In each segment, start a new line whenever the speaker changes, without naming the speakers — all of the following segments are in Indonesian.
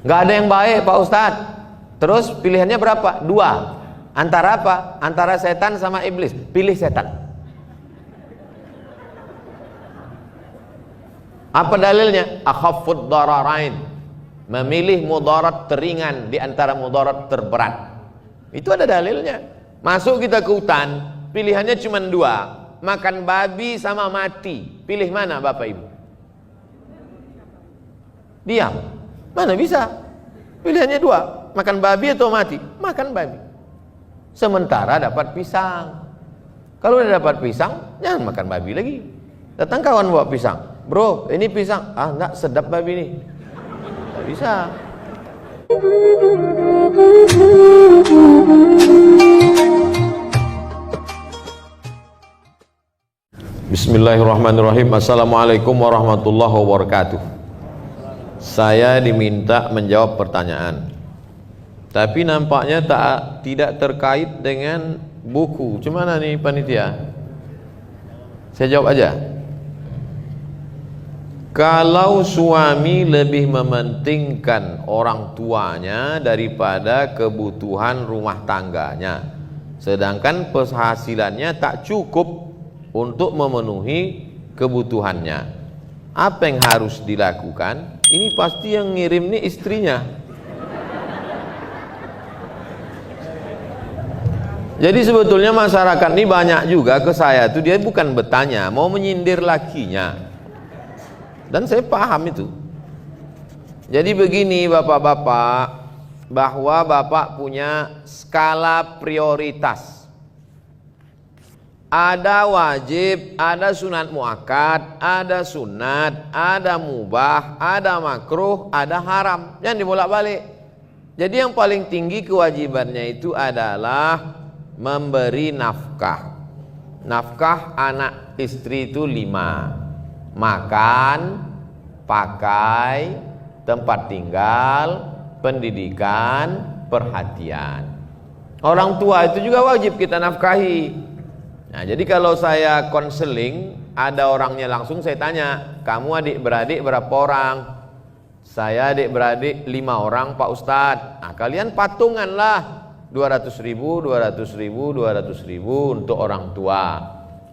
Nggak ada yang baik Pak Ustadz. Terus pilihannya berapa? 2. Antara apa? Antara setan sama iblis. Pilih setan. Apa dalilnya? Akhaffud dararain. Memilih mudarat teringan di antara mudarat terberat. Itu ada dalilnya. Masuk kita ke hutan, pilihannya cuma 2. Makan babi sama mati. Pilih mana Bapak Ibu? Diam. Mana bisa? Pilihannya 2. Makan babi atau mati? Makan babi. Sementara dapat pisang. Kalau udah dapat pisang, jangan makan babi lagi. Datang kawan bawa pisang. Bro, ini pisang. Ah, enggak, sedap babi nih. Enggak bisa. Bismillahirrahmanirrahim. Assalamualaikum warahmatullahi wabarakatuh. Saya diminta menjawab pertanyaan, tapi nampaknya tidak terkait dengan buku. Gimana nih panitia? Saya jawab aja. Kalau suami lebih mementingkan orang tuanya daripada kebutuhan rumah tangganya, sedangkan penghasilannya tak cukup untuk memenuhi kebutuhannya, apa yang harus dilakukan? Ini pasti yang ngirim nih istrinya. Jadi sebetulnya masyarakat ini banyak juga ke saya tuh, dia bukan bertanya, mau menyindir lakinya. Dan saya paham itu. Jadi begini bapak-bapak, bahwa bapak punya skala prioritas. Ada wajib, ada sunat muakkad, ada sunat, ada mubah, ada makruh, ada haram. Jangan dibolak-balik. Jadi yang paling tinggi kewajibannya itu adalah memberi nafkah. Nafkah anak istri itu 5. Makan, pakai, tempat tinggal, pendidikan, perhatian. Orang tua itu juga wajib kita nafkahi. Nah, jadi kalau saya konseling, ada orangnya langsung saya tanya, kamu adik-beradik berapa orang? Saya adik-beradik 5 orang Pak Ustadz. Nah, kalian patunganlah 200.000, 200.000, 200.000 untuk orang tua.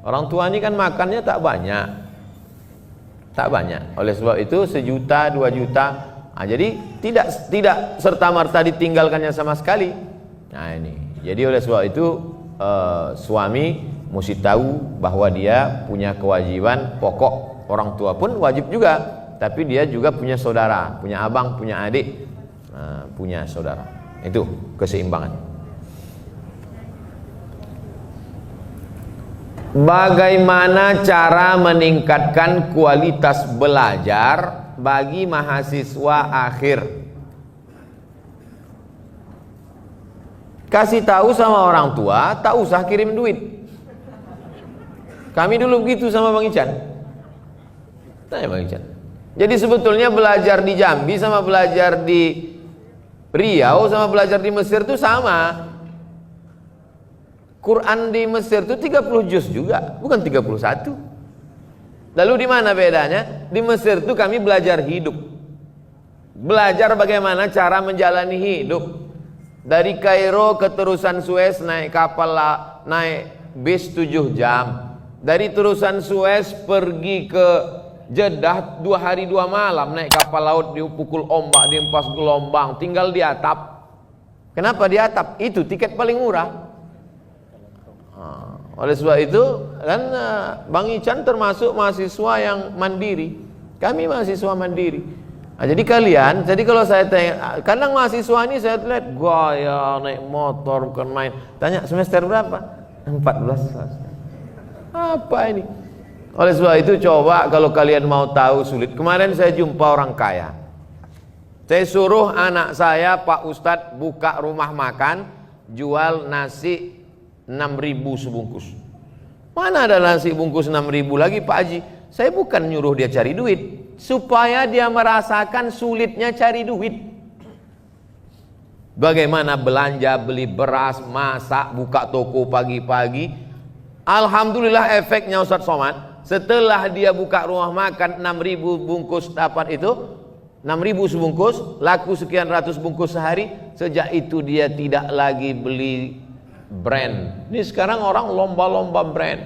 Orang tua ini kan makannya tak banyak. Tak banyak. Oleh sebab itu 1 juta, 2 juta. Nah, jadi tidak serta-merta ditinggalkannya sama sekali. Nah, ini. Jadi oleh sebab itu suami mesti tahu bahwa dia punya kewajiban pokok. Orang tua pun wajib juga, tapi dia juga punya saudara, punya abang, punya adik, punya saudara. Itu keseimbangan. Bagaimana cara meningkatkan kualitas belajar bagi mahasiswa akhir? Kasih tahu sama orang tua, tak usah kirim duit. Kami dulu begitu sama Bang Ican. Tanya Bang Ican. Jadi sebetulnya belajar di Jambi sama belajar di Riau sama belajar di Mesir itu sama. Quran di Mesir itu 30 juz juga, bukan 31. Lalu di mana bedanya? Di Mesir itu kami belajar hidup. Belajar bagaimana cara menjalani hidup. Dari Kairo ke terusan Suez naik kapal, naik bis 7 jam. Dari terusan Suez pergi ke Jeddah 2 hari 2 malam naik kapal laut, dipukul ombak, dihempas gelombang, tinggal di atap. Kenapa di atap? Itu tiket paling murah. Oleh sebab itu kan Bang Ican termasuk mahasiswa yang mandiri. Kami mahasiswa mandiri. Nah, jadi kalau saya tanya, kadang mahasiswa ini saya lihat gaya naik motor bukan main. Tanya semester berapa? 14. Apa ini? Oleh sebab itu coba kalau kalian mau tahu sulit. Kemarin saya jumpa orang kaya. Saya suruh anak saya, Pak Ustadz, buka rumah makan, jual nasi 6.000 sebungkus. Mana ada nasi bungkus 6.000 lagi Pak Haji? Saya bukan nyuruh dia cari duit, supaya dia merasakan sulitnya cari duit. Bagaimana belanja, beli beras, masak, buka toko pagi-pagi. Alhamdulillah efeknya Ustadz Somad, setelah dia buka rumah makan 6.000 bungkus dapat itu, 6.000 sebungkus, laku sekian ratus bungkus sehari. Sejak itu dia tidak lagi beli brand. Ini sekarang orang lomba-lomba brand.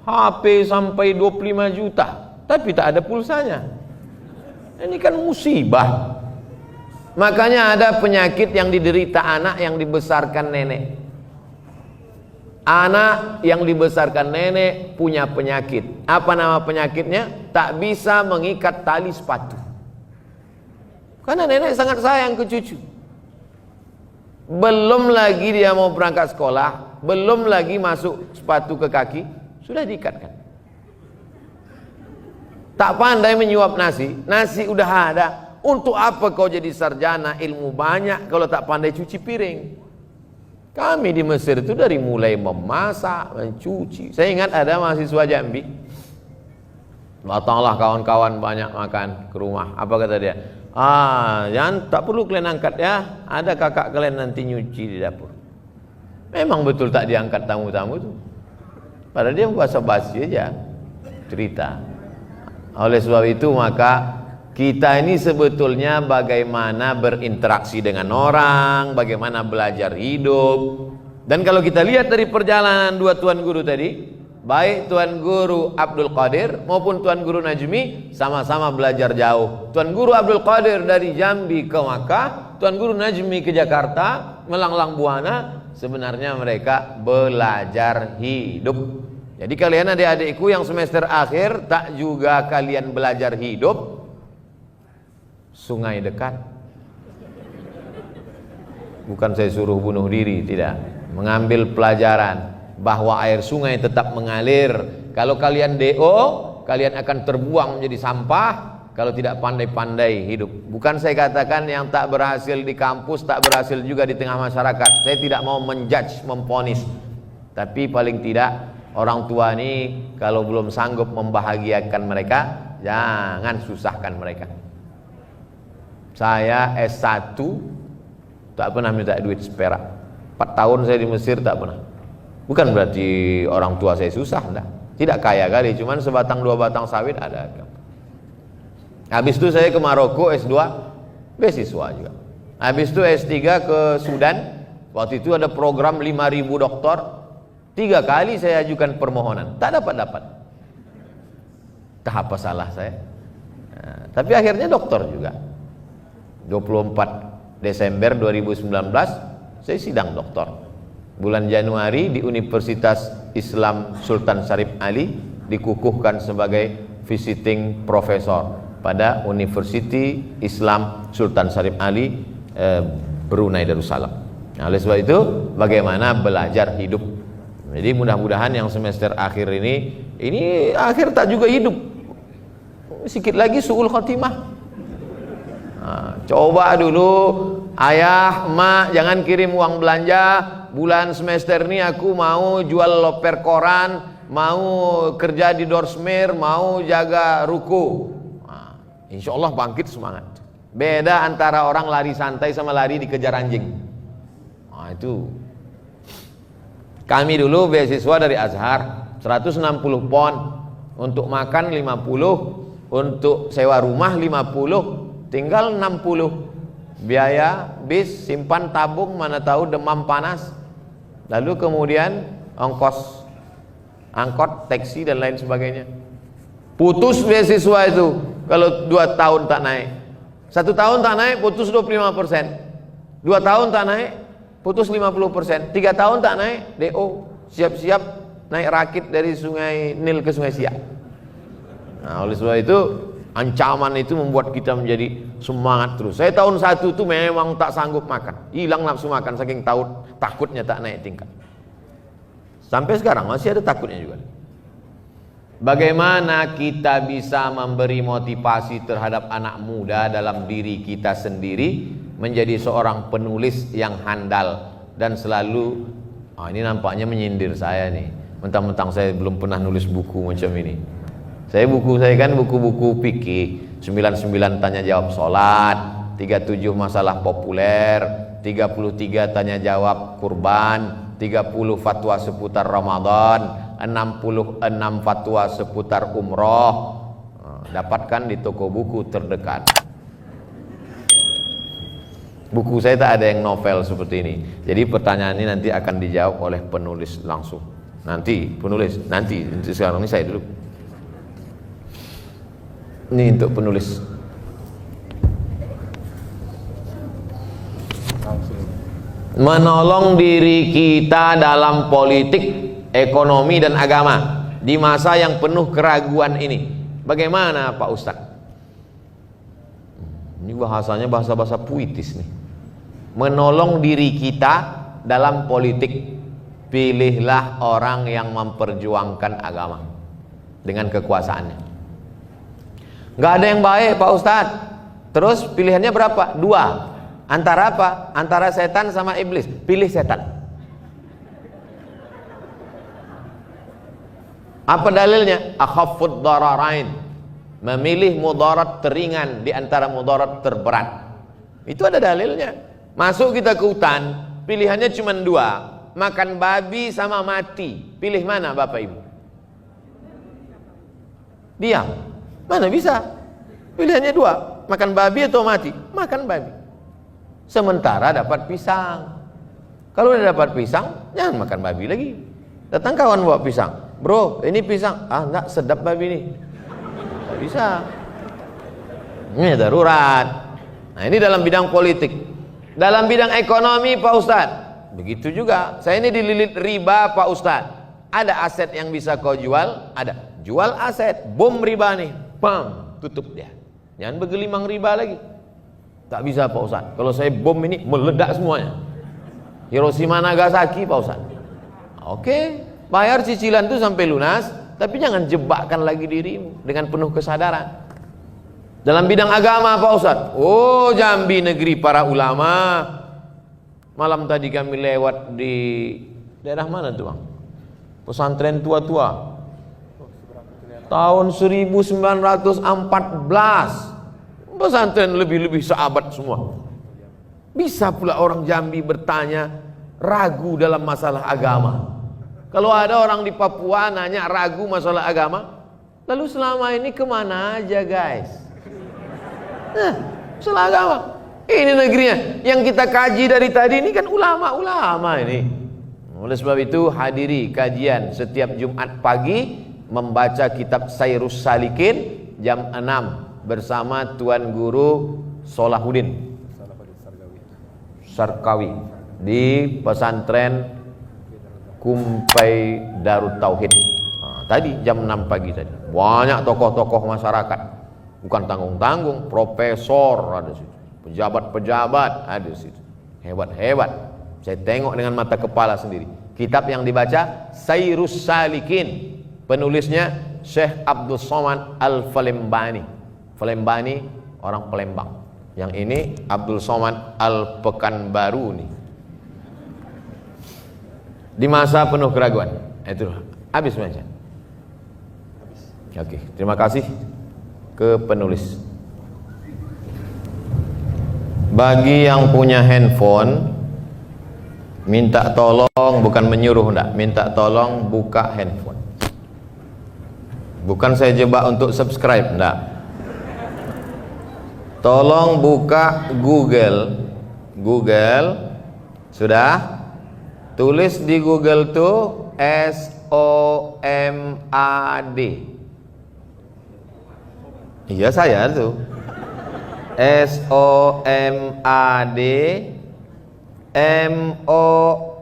HP sampai 25 juta, tapi tak ada pulsanya. Ini kan musibah. Makanya ada penyakit yang diderita anak yang dibesarkan nenek. Anak yang dibesarkan nenek punya penyakit. Apa nama penyakitnya? Tak bisa mengikat tali sepatu. Karena nenek sangat sayang ke cucu. Belum lagi dia mau berangkat sekolah, belum lagi masuk sepatu ke kaki, sudah diikatkan. Tak pandai menyuap nasi, nasi udah ada. Untuk apa kau jadi sarjana ilmu banyak kalau tak pandai cuci piring? Kami di Mesir itu dari mulai memasak, mencuci. Saya ingat ada mahasiswa Jambi, datanglah kawan-kawan banyak makan ke rumah. Apa kata dia? Jangan, tak perlu kalian angkat ya, ada kakak kalian nanti nyuci di dapur. Memang betul tak diangkat tamu-tamu itu. Padahal dia basa-basi aja cerita. Oleh sebab itu maka kita ini sebetulnya bagaimana berinteraksi dengan orang, bagaimana belajar hidup. Dan kalau kita lihat dari perjalanan dua tuan guru tadi, baik Tuan Guru Abdul Qadir maupun Tuan Guru Najmi, sama-sama belajar jauh. Tuan Guru Abdul Qadir dari Jambi ke Makkah, Tuan Guru Najmi ke Jakarta, melanglang buana. Sebenarnya mereka belajar hidup. Jadi kalian adik-adikku yang semester akhir, tak juga kalian belajar hidup? Sungai dekat. Bukan saya suruh bunuh diri, tidak. Mengambil pelajaran bahwa air sungai tetap mengalir. Kalau kalian DO, kalian akan terbuang menjadi sampah kalau tidak pandai-pandai hidup. Bukan saya katakan yang tak berhasil di kampus tak berhasil juga di tengah masyarakat. Saya tidak mau menjudge, memponis. Tapi paling tidak orang tua ini kalau belum sanggup membahagiakan mereka, jangan susahkan mereka. Saya S1 tak pernah minta duit seperak. 4 tahun saya di Mesir tak pernah. Bukan berarti orang tua saya susah, enggak. Tidak kaya kali, cuman sebatang dua batang sawit ada. Habis itu saya ke Maroko S2, beasiswa juga. Habis itu S3 ke Sudan. Waktu itu ada program 5.000 doktor. 3 kali saya ajukan permohonan, tak dapat. Tak apa salah saya. Nah, tapi akhirnya doktor juga. 24 Desember 2019 saya sidang doktor. Bulan Januari di Universitas Islam Sultan Syarif Ali dikukuhkan sebagai visiting professor pada University Islam Sultan Syarif Ali Brunei Darussalam. Nah, oleh sebab itu bagaimana belajar hidup. Jadi mudah-mudahan yang semester akhir ini akhir tak juga hidup. Sikit lagi suul khotimah. Nah, coba dulu ayah, emak jangan kirim uang belanja. Bulan semester ini aku mau jual loper koran, mau kerja di Dorsmer, mau jaga ruko. Nah, insya Allah bangkit semangat. Beda antara orang lari santai sama lari dikejar anjing. Nah, itu. Kami dulu beasiswa dari Azhar 160 pon, untuk makan 50, untuk sewa rumah 50, tinggal 60. Biaya bis, simpan, tabung, mana tahu demam panas. Lalu kemudian ongkos angkot, taksi dan lain sebagainya. Putus beasiswa itu kalau 2 tahun tak naik. 1 tahun tak naik, putus 25%. 2 tahun tak naik, putus 50%. 3 tahun tak naik, DO, siap-siap naik rakit dari Sungai Nil ke Sungai Siak. Nah, oleh sebab itu ancaman itu membuat kita menjadi semangat terus. Saya tahun 1 itu memang tak sanggup makan, hilang nafsu makan saking takutnya tak naik tingkat. Sampai sekarang masih ada takutnya juga. Bagaimana kita bisa memberi motivasi terhadap anak muda dalam diri kita sendiri menjadi seorang penulis yang handal dan selalu ini nampaknya menyindir saya nih, mentang-mentang saya belum pernah nulis buku macam ini. Buku saya kan buku-buku fikih, 99 tanya jawab salat, 37 masalah populer, 33 tanya jawab kurban, 30 fatwa seputar Ramadan, 66 fatwa seputar umroh. Dapatkan di toko buku terdekat. Buku saya tak ada yang novel seperti ini. Jadi pertanyaan ini nanti akan dijawab oleh penulis langsung. Nanti penulis, nanti sekarang ini saya dulu. Ini untuk penulis. Menolong diri kita dalam politik, ekonomi dan agama di masa yang penuh keraguan ini. Bagaimana Pak Ustadz? Ini bahasanya bahasa-bahasa puitis nih. Menolong diri kita dalam politik, pilihlah orang yang memperjuangkan agama dengan kekuasaannya. Gak ada yang baik Pak Ustadz. Terus pilihannya berapa? 2. Antara apa? Antara setan sama iblis. Pilih setan. Apa dalilnya? Akhaffud dararain. Memilih mudarat teringan di antara mudarat terberat. Itu ada dalilnya. Masuk kita ke hutan, pilihannya cuma 2, makan babi sama mati. Pilih mana Bapak Ibu? Diam. Mana bisa? Pilihannya 2, makan babi atau mati? Makan babi. Sementara dapat pisang. Kalau udah dapat pisang, jangan makan babi lagi. Datang kawan bawa pisang. Bro, ini pisang. Ah, enggak, sedap babi ini. Enggak bisa. Ini darurat. Nah, ini dalam bidang politik. Dalam bidang ekonomi Pak Ustadz, begitu juga. Saya ini dililit riba Pak Ustadz. Ada aset yang bisa kau jual? Ada. Jual aset, bom riba nih. Pam, tutup dia. Jangan bergelimang riba lagi. Tak bisa Pak Ustadz. Kalau saya bom ini meledak semuanya. Hiroshima Nagasaki Pak Ustadz. Oke, bayar cicilan itu sampai lunas, tapi jangan jebakkan lagi dirimu dengan penuh kesadaran. Dalam bidang agama Pak Ustadz, oh Jambi negeri para ulama. Malam tadi kami lewat di daerah mana tuh Bang? Pesantren tua-tua. Tahun 1914. Pesantren lebih-lebih sahabat semua. Bisa pula orang Jambi bertanya, ragu dalam masalah agama. Kalau ada orang di Papua nanya ragu masalah agama, lalu selama ini kemana aja guys? Nah, masalah agama. Ini negerinya. Yang kita kaji dari tadi ini kan ulama-ulama ini. Oleh sebab itu hadiri kajian setiap Jumat pagi, membaca kitab Sairus Salikin jam 6 bersama Tuan Guru Solahuddin Sarkawi di pesantren Kumpai Darut Tauhid. Nah, tadi jam 6 pagi tadi. Banyak tokoh-tokoh masyarakat. Bukan tanggung-tanggung, profesor ada situ, pejabat-pejabat ada situ, hebat-hebat. Saya tengok dengan mata kepala sendiri. Kitab yang dibaca Sairus Salikin, penulisnya Syekh Abdul Somad Al-Falembani. Falembani orang Palembang. Yang ini Abdul Somad Al-Pekanbaru nih. Di masa penuh keraguan. Itu habis baca. Oke, terima kasih ke penulis. Bagi yang punya handphone, minta tolong, bukan menyuruh enggak, minta tolong buka handphone. Bukan saya jebak untuk subscribe, enggak. Tolong buka Google. Sudah? Tulis di Google tuh SOMAD. Iya saya tuh. SOMAD MO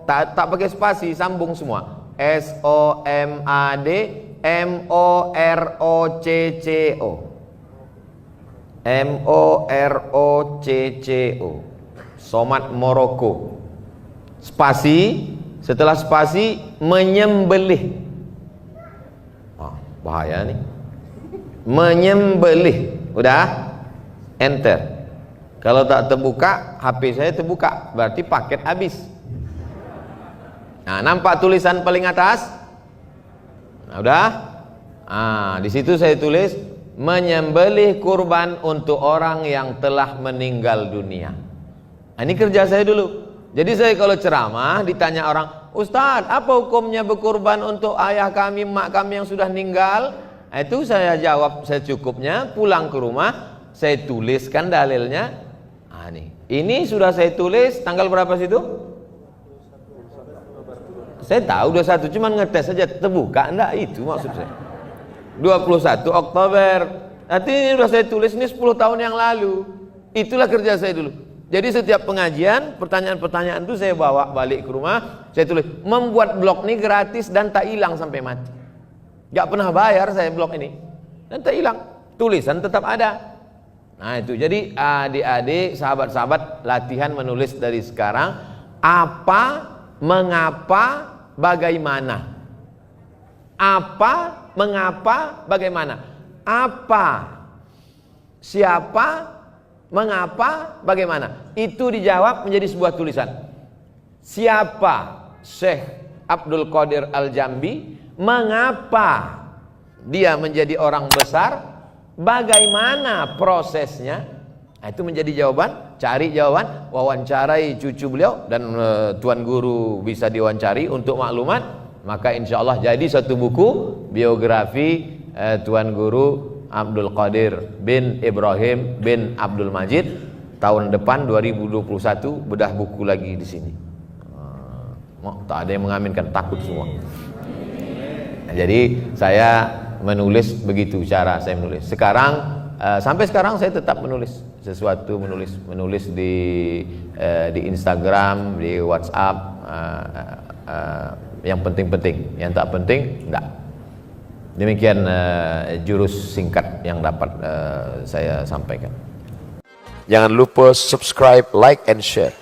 tak pakai spasi, sambung semua. SOMAD MOROCCO. MOROCCO. Somad Moroko. Spasi, setelah spasi menyembelih. Bahaya nih. Menyembelih. Udah? Enter. Kalau tak terbuka, HP saya terbuka, berarti paket habis. Nah, nampak tulisan paling atas? Nah, udah? Nah, di situ saya tulis menyembelih kurban untuk orang yang telah meninggal dunia. Nah, ini kerja saya dulu. Jadi saya kalau ceramah ditanya orang, Ustadz, apa hukumnya berkurban untuk ayah kami, mak kami yang sudah meninggal? Nah, itu saya jawab secukupnya, pulang ke rumah saya tuliskan dalilnya. Nah, Nah, ini sudah saya tulis tanggal berapa situ? Saya tahu 21, cuman ngetes saja, terbuka enggak, itu maksud saya. 21 Oktober. Nanti ini sudah saya tulis ini 10 tahun yang lalu. Itulah kerja saya dulu. Jadi setiap pengajian, pertanyaan-pertanyaan itu saya bawa balik ke rumah, saya tulis. Membuat blog ini gratis dan tak hilang sampai mati. Gak pernah bayar saya blog ini. Dan tak hilang. Tulisan tetap ada. Nah itu, jadi adik-adik, sahabat-sahabat, latihan menulis dari sekarang. Apa, mengapa, bagaimana. Apa, mengapa, bagaimana. Apa, siapa, mengapa, bagaimana. Itu dijawab menjadi sebuah tulisan. Siapa Syekh Abdul Qadir Al-Jambi, mengapa dia menjadi orang besar, bagaimana prosesnya. Nah, itu menjadi jawaban. Cari jawaban, wawancarai cucu beliau, dan Tuan Guru bisa diwawancari untuk maklumat. Maka insya Allah jadi satu buku biografi Tuan Guru Abdul Qadir bin Ibrahim bin Abdul Majid. Tahun depan 2021 bedah buku lagi di sini. Tak ada yang mengaminkan, takut semua. Nah, jadi saya menulis begitu cara saya menulis. Sekarang sampai sekarang saya tetap menulis sesuatu, menulis di Instagram, di WhatsApp, yang penting-penting, yang tak penting enggak. Demikian jurus singkat yang dapat saya sampaikan.
Jangan lupa subscribe, like, and share.